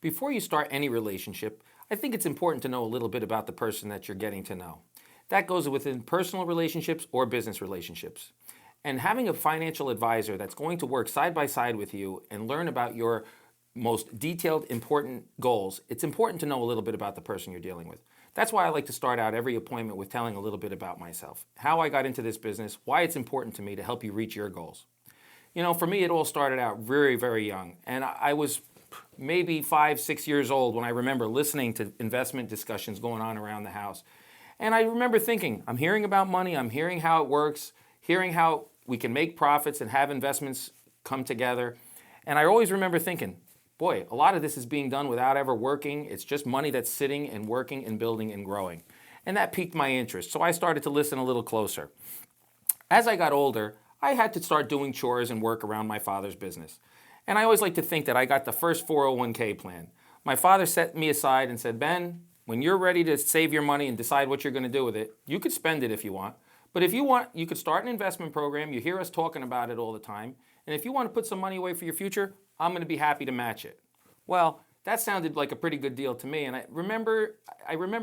Before you start any relationship, I think it's important to know a little bit about the person that you're getting to know. That goes within personal relationships or business relationships. And having a financial advisor that's going to work side by side with you and learn about your most detailed, important goals, it's important to know a little bit about the person you're dealing with. That's why I like to start out every appointment with telling a little bit about myself, how I got into this business, why it's important to me to help you reach your goals. You know, for me, it all started out very, very young. And I was maybe 5, 6 years old when I remember listening to investment discussions going on around the house. And I remember thinking, I'm hearing about money, I'm hearing how it works, hearing how we can make profits and have investments come together. And I always remember thinking, boy, a lot of this is being done without ever working. It's just money that's sitting and working and building and growing. And that piqued my interest, so I started to listen a little closer. As I got older, I had to start doing chores and work around my father's business. And I always like to think that I got the first 401k plan. My father set me aside and said, Ben, when you're ready to save your money and decide what you're going to do with it, you could spend it if you want. But if you want, you could start an investment program. You hear us talking about it all the time. And if you want to put some money away for your future, I'm going to be happy to match it. Well, that sounded like a pretty good deal to me. And I remember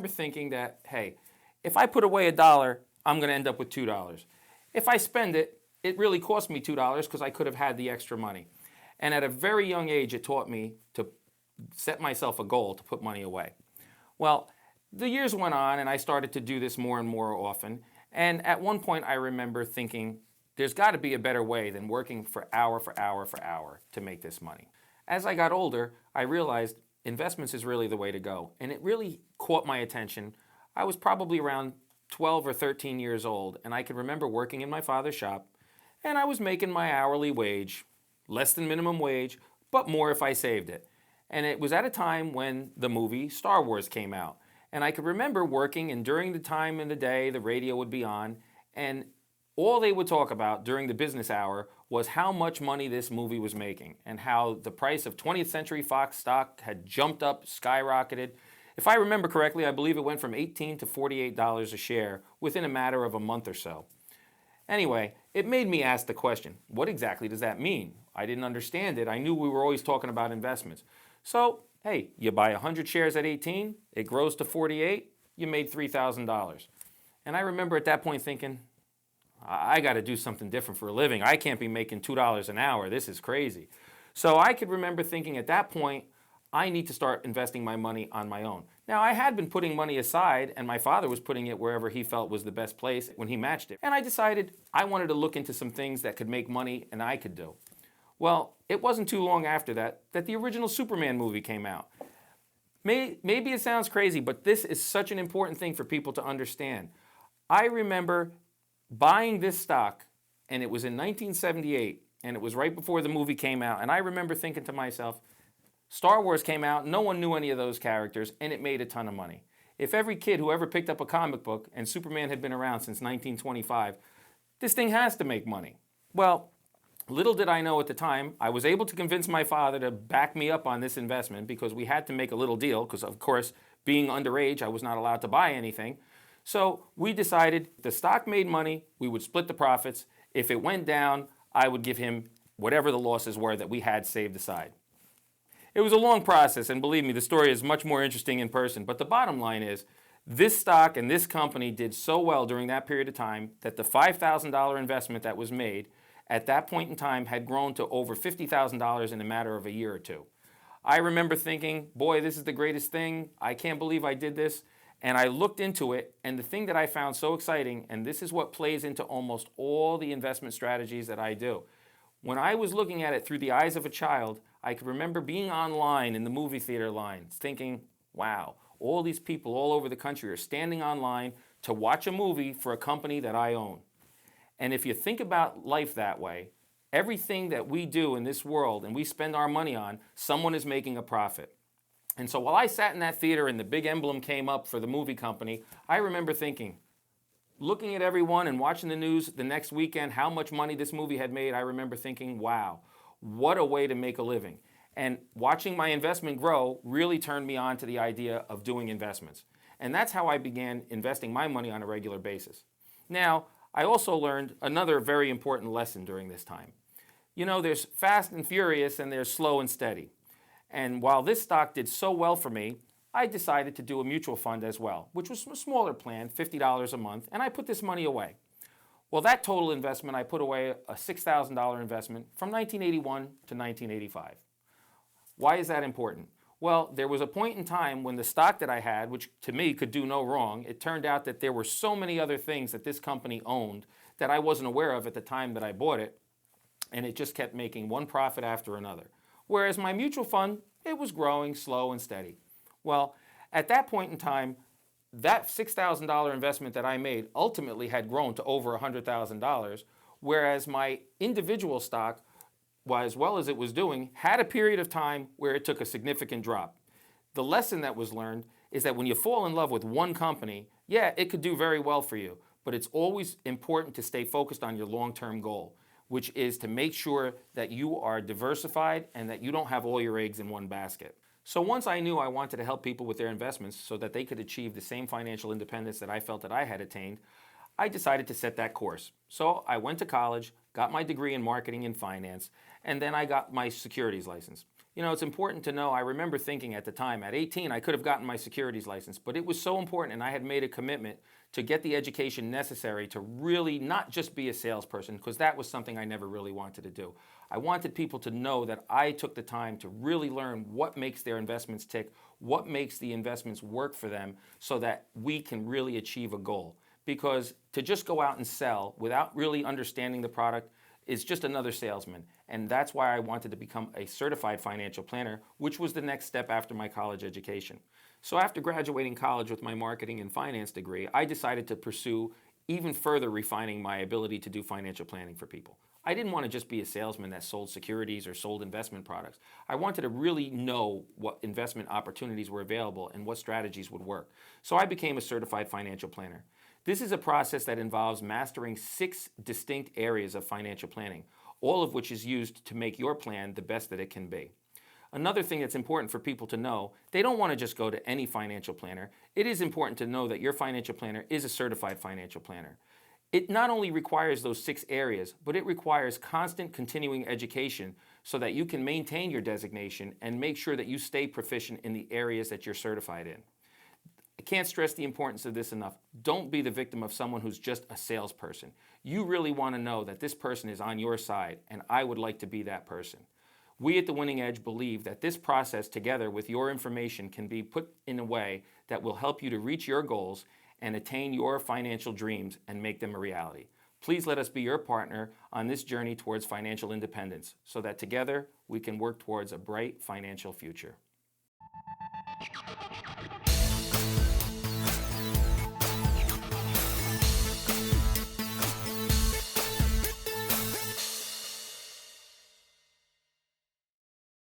thinking that, hey, if I put away $1, I'm going to end up with $2. If I spend it, it really cost me $2 because I could have had the extra money. And at a very young age, it taught me to set myself a goal to put money away. Well, the years went on, and I started to do this more and more often. And at one point, I remember thinking, there's got to be a better way than working for hour to make this money. As I got older, I realized investments is really the way to go. And it really caught my attention. I was probably around 12 or 13 years old, and I can remember working in my father's shop, and I was making my hourly wage, less than minimum wage, but more if I saved it. And it was at a time when the movie Star Wars came out. And I could remember working, and during the time in the day, the radio would be on, and all they would talk about during the business hour was how much money this movie was making and how the price of 20th Century Fox stock had jumped up, skyrocketed. If I remember correctly, I believe it went from $18 to $48 a share within a matter of a month or so. Anyway, it made me ask the question, what exactly does that mean? I didn't understand it. I knew we were always talking about investments. So, hey, you buy 100 shares at 18, it grows to 48, you made $3,000. And I remember at that point thinking, I got to do something different for a living. I can't be making $2 an hour. This is crazy. So I could remember thinking at that point, I need to start investing my money on my own. Now, I had been putting money aside, and my father was putting it wherever he felt was the best place when he matched it. And I decided I wanted to look into some things that could make money and I could do. Well, it wasn't too long after that the original Superman movie came out. Maybe it sounds crazy, but this is such an important thing for people to understand. I remember buying this stock, and it was in 1978, and it was right before the movie came out, and I remember thinking to myself, Star Wars came out, no one knew any of those characters, and it made a ton of money. If every kid who ever picked up a comic book, and Superman had been around since 1925, this thing has to make money. Well, little did I know at the time, I was able to convince my father to back me up on this investment because we had to make a little deal because, of course, being underage, I was not allowed to buy anything. So we decided the stock made money, we would split the profits. If it went down, I would give him whatever the losses were that we had saved aside. It was a long process, and believe me, the story is much more interesting in person. But the bottom line is, this stock and this company did so well during that period of time that the $5,000 investment that was made at that point in time had grown to over $50,000 in a matter of a year or two. I remember thinking, boy, this is the greatest thing. I can't believe I did this. And I looked into it, and the thing that I found so exciting, and this is what plays into almost all the investment strategies that I do. When I was looking at it through the eyes of a child, I could remember being online in the movie theater lines thinking, wow, all these people all over the country are standing online to watch a movie for a company that I own. And if you think about life that way, everything that we do in this world and we spend our money on, someone is making a profit. And so while I sat in that theater and the big emblem came up for the movie company, I remember thinking, looking at everyone and watching the news the next weekend, how much money this movie had made, I remember thinking, wow, what a way to make a living. And watching my investment grow really turned me on to the idea of doing investments. And that's how I began investing my money on a regular basis. Now, I also learned another very important lesson during this time. You know, there's fast and furious and there's slow and steady. And while this stock did so well for me, I decided to do a mutual fund as well, which was a smaller plan, $50 a month, and I put this money away. Well, that total investment, I put away a $6,000 investment from 1981 to 1985. Why is that important? Well, there was a point in time when the stock that I had, which to me could do no wrong, it turned out that there were so many other things that this company owned that I wasn't aware of at the time that I bought it, and it just kept making one profit after another. Whereas my mutual fund, it was growing slow and steady. Well, at that point in time, that $6,000 investment that I made ultimately had grown to over $100,000, whereas my individual stock, as well as it was doing, had a period of time where it took a significant drop. The lesson that was learned is that when you fall in love with one company, yeah, it could do very well for you, but it's always important to stay focused on your long-term goal, which is to make sure that you are diversified and that you don't have all your eggs in one basket. So once I knew I wanted to help people with their investments so that they could achieve the same financial independence that I felt that I had attained, I decided to set that course. So I went to college, got my degree in marketing and finance, and then I got my securities license. You know, it's important to know, I remember thinking at the time, at 18, I could have gotten my securities license, but it was so important and I had made a commitment to get the education necessary to really not just be a salesperson, because that was something I never really wanted to do. I wanted people to know that I took the time to really learn what makes their investments tick, what makes the investments work for them, so that we can really achieve a goal. Because to just go out and sell without really understanding the product is just another salesman. And that's why I wanted to become a certified financial planner, which was the next step after my college education. So after graduating college with my marketing and finance degree, I decided to pursue even further refining my ability to do financial planning for people. I didn't want to just be a salesman that sold securities or sold investment products. I wanted to really know what investment opportunities were available and what strategies would work. So I became a certified financial planner. This is a process that involves mastering 6 distinct areas of financial planning, all of which is used to make your plan the best that it can be. Another thing that's important for people to know, they don't want to just go to any financial planner. It is important to know that your financial planner is a certified financial planner. It not only requires those 6 areas, but it requires constant continuing education so that you can maintain your designation and make sure that you stay proficient in the areas that you're certified in. I can't stress the importance of this enough. Don't be the victim of someone who's just a salesperson. You really want to know that this person is on your side, and I would like to be that person. We at The Winning Edge believe that this process, together with your information, can be put in a way that will help you to reach your goals and attain your financial dreams and make them a reality. Please let us be your partner on this journey towards financial independence so that together we can work towards a bright financial future.